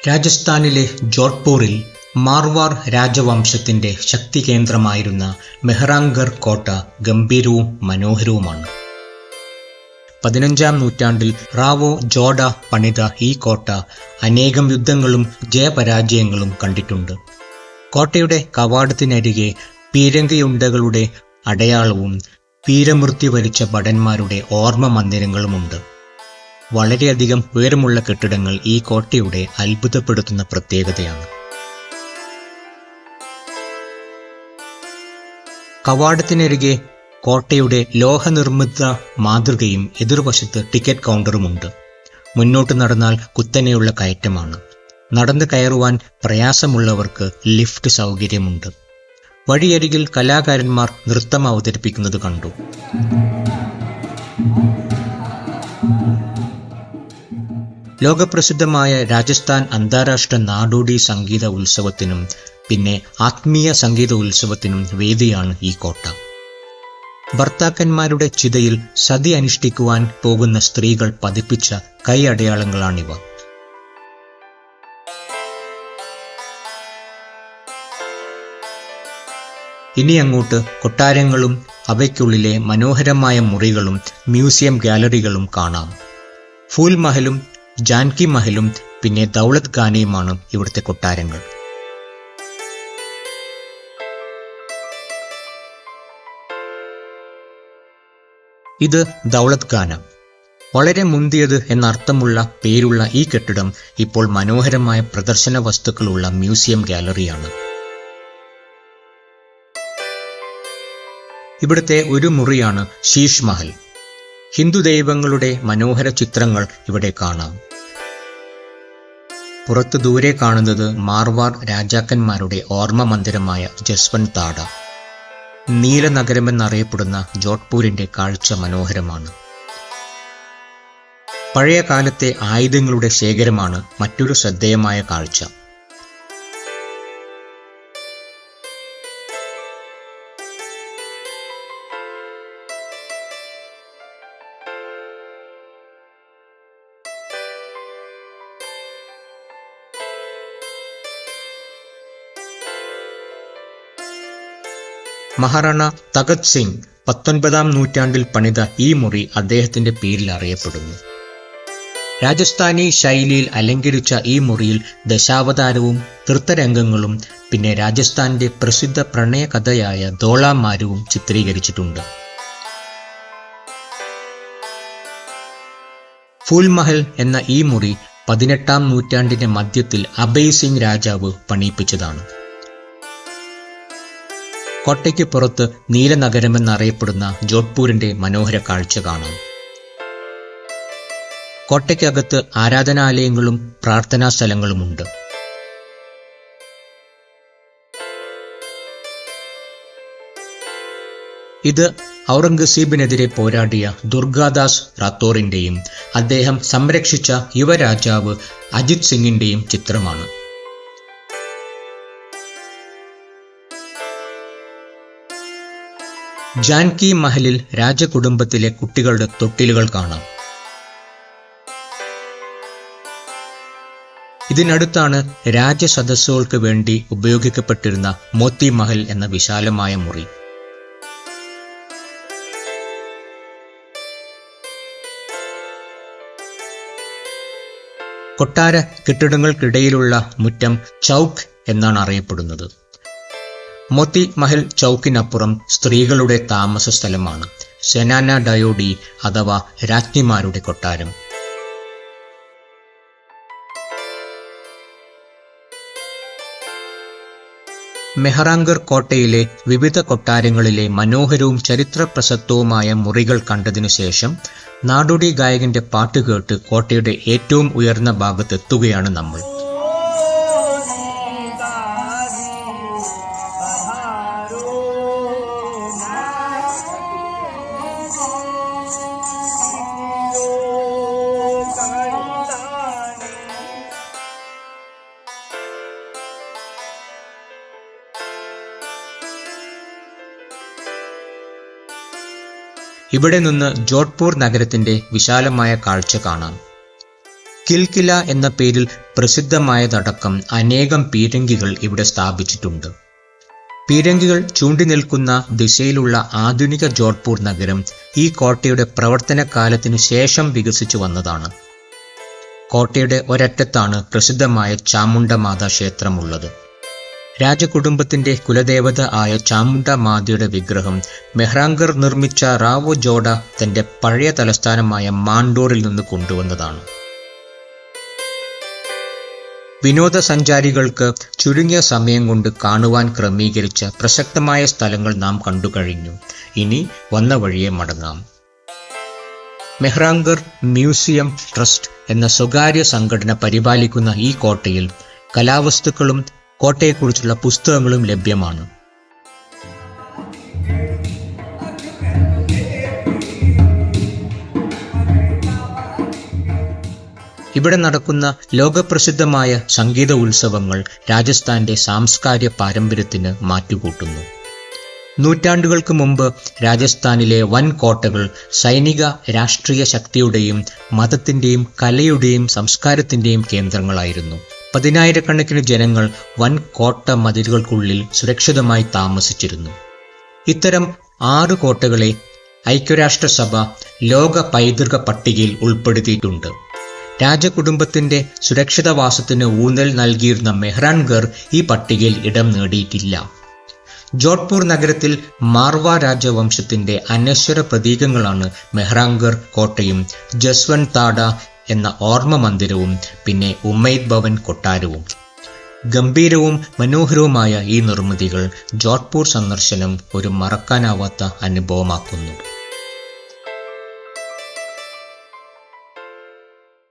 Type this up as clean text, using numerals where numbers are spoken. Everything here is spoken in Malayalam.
രാജസ്ഥാനിലെ ജോധ്പൂരിൽ മാർവാർ രാജവംശത്തിന്റെ ശക്തികേന്ദ്രമായിരുന്ന മെഹ്റാൻഗർ കോട്ട ഗംഭീരവും മനോഹരവുമാണ്. 15-ാം നൂറ്റാണ്ടിൽ റാവോ ജോഡ പണിത ഈ കോട്ട അനേകം യുദ്ധങ്ങളും ജയപരാജയങ്ങളും കണ്ടിട്ടുണ്ട്. കോട്ടയുടെ കവാടത്തിനരികെ പീരങ്കിയുണ്ടകളുടെ അടയാളവും വീരമൃത്യു വരിച്ച ഭടന്മാരുടെ ഓർമ്മ മന്ദിരങ്ങളുമുണ്ട്. വളരെയധികം ഉയരമുള്ള കെട്ടിടങ്ങൾ ഈ കോട്ടയുടെ അത്ഭുതപ്പെടുത്തുന്ന പ്രത്യേകതയാണ്. കവാടത്തിനരികെ കോട്ടയുടെ ലോഹനിർമ്മിത മാതൃകയും എതിർവശത്ത് ടിക്കറ്റ് കൗണ്ടറുമുണ്ട്. മുന്നോട്ട് നടന്നാൽ കുത്തനെയുള്ള കയറ്റമാണ്. നടന്നു കയറുവാൻ പ്രയാസമുള്ളവർക്ക് ലിഫ്റ്റ് സൗകര്യമുണ്ട്. വഴിയരികിൽ കലാകാരന്മാർ നൃത്തം അവതരിപ്പിക്കുന്നത് കണ്ടു. ലോകപ്രസിദ്ധമായ രാജസ്ഥാൻ അന്താരാഷ്ട്ര നാടോടി സംഗീത ഉത്സവത്തിനും പിന്നെ ആത്മീയ സംഗീത ഉത്സവത്തിനും വേദിയാണ് ഈ കോട്ട. ഭർത്താക്കന്മാരുടെ ചിതയിൽ സതി അനുഷ്ഠിക്കുവാൻ പോകുന്ന സ്ത്രീകൾ പതിപ്പിച്ച കൈ അടയാളങ്ങളാണിവ. ഇനി അങ്ങോട്ട് കൊട്ടാരങ്ങളും അവയ്ക്കുള്ളിലെ മനോഹരമായ മുറികളും മ്യൂസിയം ഗാലറികളും കാണാം. ഫൂൽ മഹലും ജാൻകി മഹലും പിന്നെ ദൗലത് ഖാനയുമാണ് ഇവിടുത്തെ കൊട്ടാരങ്ങൾ. ഇത് ദൗലത് ഖാന. വളരെ മുന്തിയത് എന്നർത്ഥമുള്ള പേരുള്ള ഈ കെട്ടിടം ഇപ്പോൾ മനോഹരമായ പ്രദർശന വസ്തുക്കളുള്ള മ്യൂസിയം ഗാലറിയാണ്. ഇവിടുത്തെ ഒരു മുറിയാണ് ശീഷ് മഹൽ. ഹിന്ദു ദൈവങ്ങളുടെ മനോഹര ചിത്രങ്ങൾ ഇവിടെ കാണാം. പുറത്തു ദൂരെ കാണുന്നത് മാർവാർ രാജാക്കന്മാരുടെ ഓർമ്മ മന്ദിരമായ ജസ്വന്ത് താഡ. നീലനഗരമെന്നറിയപ്പെടുന്ന ജോധ്പൂരിന്റെ കാഴ്ച മനോഹരമാണ്. പഴയ കാലത്തെ ആയുധങ്ങളുടെ ശേഖരമാണ് മറ്റൊരു ശ്രദ്ധേയമായ കാഴ്ച. മഹാറാണ തഖത് സിംഗ് 19-ാം നൂറ്റാണ്ടിൽ പണിത ഈ മുറി അദ്ദേഹത്തിന്റെ പേരിൽ അറിയപ്പെടുന്നു. രാജസ്ഥാനി ശൈലിയിൽ അലങ്കരിച്ച ഈ മുറിയിൽ ദശാവതാരവും നൃത്തരംഗങ്ങളും പിന്നെ രാജസ്ഥാന്റെ പ്രസിദ്ധ പ്രണയകഥയായ ധോളാമാരുവും ചിത്രീകരിച്ചിട്ടുണ്ട്. ഫൂൽ മഹൽ എന്ന ഈ മുറി 18-ാം നൂറ്റാണ്ടിന്റെ മധ്യത്തിൽ അഭയ് സിംഗ് രാജാവ് പണിയിപ്പിച്ചതാണ്. കോട്ടയ്ക്ക് പുറത്ത് നീലനഗരമെന്നറിയപ്പെടുന്ന ജോധ്പൂരിന്റെ മനോഹര കാഴ്ച കാണാം. കോട്ടയ്ക്കകത്ത് ആരാധനാലയങ്ങളും പ്രാർത്ഥനാ സ്ഥലങ്ങളുമുണ്ട്. ഇത് ഔറംഗസീബിനെതിരെ പോരാടിയ ദുർഗാദാസ് റാത്തോറിന്റെയും അദ്ദേഹം സംരക്ഷിച്ച യുവരാജാവ് അജിത് സിംഗിന്റെയും ചിത്രമാണ്. ജാൻകി മഹലിൽ രാജകുടുംബത്തിലെ കുട്ടികളുടെ തൊട്ടിലുകൾ കാണാം. ഇതിനടുത്താണ് രാജസദസ്സുകൾക്ക് വേണ്ടി ഉപയോഗിക്കപ്പെട്ടിരുന്ന മോത്തി മഹൽ എന്ന വിശാലമായ മുറി. കൊട്ടാര കെട്ടിടങ്ങൾക്കിടയിലുള്ള മുറ്റം ചൗക്ക് എന്നാണ് അറിയപ്പെടുന്നത്. മോത്തി മഹൽ ചൗക്കിനപ്പുറം സ്ത്രീകളുടെ താമസ സ്ഥലമാണ് സെനാന ഡയോഡി അഥവാ രാജ്ഞിമാരുടെ കൊട്ടാരം. മെഹ്റാൻഗർ കോട്ടയിലെ വിവിധ കൊട്ടാരങ്ങളിലെ മനോഹരവും ചരിത്ര പ്രസക്തവുമായ മുറികൾ കണ്ടതിനു ശേഷം നാടോടി ഗായകന്റെ പാട്ട് കേട്ട് കോട്ടയുടെ ഏറ്റവും ഉയർന്ന ഭാഗത്തെത്തുകയാണ് നമ്മൾ. ഇവിടെ നിന്ന് ജോധ്പൂർ നഗരത്തിന്റെ വിശാലമായ കാഴ്ച കാണാം. കിൽക്കില എന്ന പേരിൽ പ്രസിദ്ധമായതടക്കം അനേകം പീരങ്കികൾ ഇവിടെ സ്ഥാപിച്ചിട്ടുണ്ട്. പീരങ്കികൾ ചൂണ്ടി നിൽക്കുന്ന ദിശയിലുള്ള ആധുനിക ജോധ്പൂർ നഗരം ഈ കോട്ടയുടെ പ്രവർത്തനകാലത്തിനു ശേഷം വികസിച്ചു വന്നതാണ്. കോട്ടയുടെ ഒരറ്റത്താണ് പ്രസിദ്ധമായ ചാമുണ്ഡമാതാ ക്ഷേത്രമുള്ളത്. രാജകുടുംബത്തിന്റെ കുലദേവത ആയ ചാമുണ്ഡമാതയുടെ വിഗ്രഹം മെഹ്റാൻഗർ നിർമ്മിച്ച റാവോ ജോഡ തന്റെ പഴയ തലസ്ഥാനമായ മാണ്ടോറിൽ നിന്ന് കൊണ്ടുവന്നതാണ്. വിനോദസഞ്ചാരികൾക്ക് ചുരുങ്ങിയ സമയം കൊണ്ട് കാണുവാൻ ക്രമീകരിച്ച പ്രസക്തമായ സ്ഥലങ്ങൾ നാം കണ്ടുകഴിഞ്ഞു. ഇനി വന്ന വഴിയെ മടങ്ങാം. മെഹ്റാൻഗർ മ്യൂസിയം ട്രസ്റ്റ് എന്ന സ്വകാര്യ സംഘടന പരിപാലിക്കുന്ന ഈ കോട്ടയിൽ കലാവസ്തുക്കളും കോട്ടയെക്കുറിച്ചുള്ള പുസ്തകങ്ങളും ലഭ്യമാണ്. ഇവിടെ നടക്കുന്ന ലോകപ്രസിദ്ധമായ സംഗീത ഉത്സവങ്ങൾ രാജസ്ഥാന്റെ സാംസ്കാരിക പാരമ്പര്യത്തിന് മാറ്റുകൂട്ടുന്നു. നൂറ്റാണ്ടുകൾക്ക് മുമ്പ് രാജസ്ഥാനിലെ വൻ കോട്ടകൾ സൈനിക രാഷ്ട്രീയ ശക്തിയുടെയും മതത്തിന്റെയും കലയുടെയും സംസ്കാരത്തിന്റെയും കേന്ദ്രങ്ങളായിരുന്നു. പതിനായിരക്കണക്കിന് ജനങ്ങൾ വൻ കോട്ട മതിലുകൾക്കുള്ളിൽ സുരക്ഷിതമായി താമസിച്ചിരുന്നു. ഇത്തരം 6 കോട്ടകളെ ഐക്യരാഷ്ട്രസഭ ലോക പൈതൃക പട്ടികയിൽ ഉൾപ്പെടുത്തിയിട്ടുണ്ട്. രാജകുടുംബത്തിന്റെ സുരക്ഷിതവാസത്തിന് ഊന്നൽ നൽകിയിരുന്ന മെഹ്റാൻഗർ ഈ പട്ടികയിൽ ഇടം നേടിയിട്ടില്ല. ജോധ്പൂർ നഗരത്തിൽ മാർവ രാജവംശത്തിന്റെ അനശ്വര പ്രതീകങ്ങളാണ് മെഹ്റാൻഗർ കോട്ടയും ജസ്വന്ത് താഡ എന്ന ഓർമ്മ മന്ദിരവും പിന്നെ ഉമ്മൈദ് ഭവൻ കൊട്ടാരവും. ഗംഭീരവും മനോഹരവുമായ ഈ നിർമ്മിതികൾ ജോധ്പൂർ സന്ദർശനം ഒരു മറക്കാനാവാത്ത അനുഭവമാക്കുന്നു.